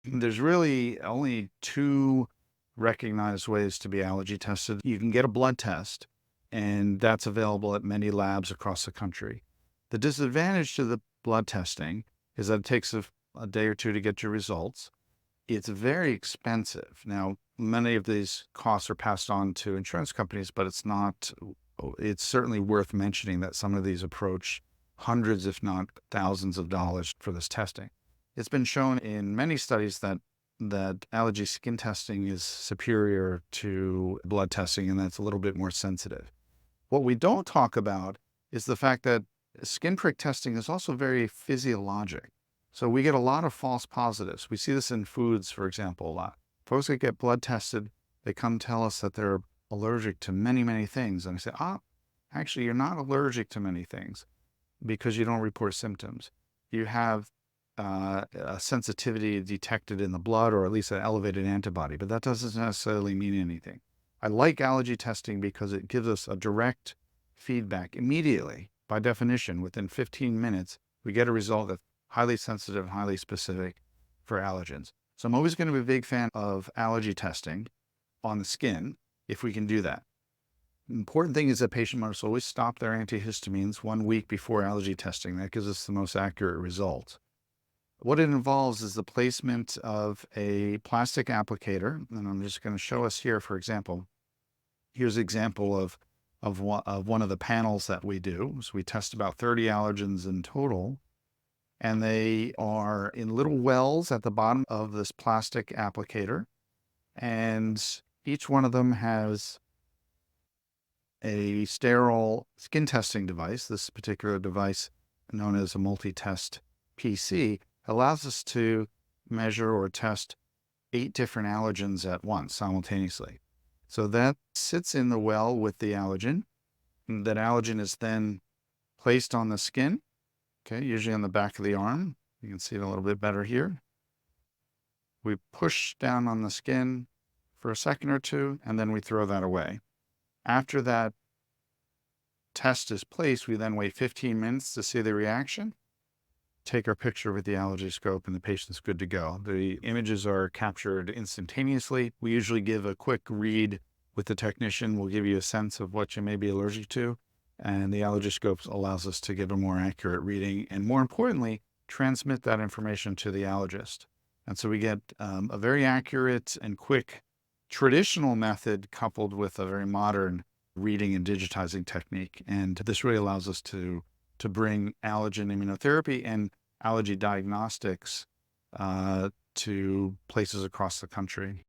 There's really only two recognized ways to be allergy tested. You can get a blood test, and that's available at many labs across the country. The disadvantage to the blood testing is that it takes a day or two to get your results. It's very expensive. Now, many of these costs are passed on to insurance companies, but it's certainly worth mentioning that some of these approach hundreds, if not thousands of dollars for this testing. It's been shown in many studies that allergy skin testing is superior to blood testing, and that's a little bit more sensitive. What we don't talk about is the fact that skin prick testing is also very physiologic. So we get a lot of false positives. We see this in foods, for example, a lot. Folks that get blood tested, they come tell us that they're allergic to many, many things. And I say, actually, you're not allergic to many things because you don't report symptoms. You have a sensitivity detected in the blood, or at least an elevated antibody, but that doesn't necessarily mean anything. I like allergy testing because it gives us a direct feedback immediately. By definition, within 15 minutes, we get a result that's highly sensitive, highly specific for allergens. So I'm always going to be a big fan of allergy testing on the skin if we can do that. The important thing is that patient must always stop their antihistamines 1 week before allergy testing. That gives us the most accurate result. What it involves is the placement of a plastic applicator, and I'm just going to show us here, for example. Here's an example of one of the panels that we do. So we test about 30 allergens in total, and they are in little wells at the bottom of this plastic applicator, and each one of them has a sterile skin testing device. This particular device, known as a multi-test PC, allows us to measure or test 8 different allergens at once simultaneously. So that sits in the well with the allergen. That allergen is then placed on the skin, okay, usually on the back of the arm. You can see it a little bit better here. We push down on the skin for a second or two, and then we throw that away. After that test is placed, we then wait 15 minutes to see the reaction, take our picture with the allergy scope, and the patient's good to go. The images are captured instantaneously. We usually give a quick read with the technician. We'll give you a sense of what you may be allergic to, and the allergy scope allows us to give a more accurate reading and, more importantly, transmit that information to the allergist. And so we get a very accurate and quick traditional method coupled with a very modern reading and digitizing technique. And this really allows us to bring allergen immunotherapy and allergy diagnostics to places across the country.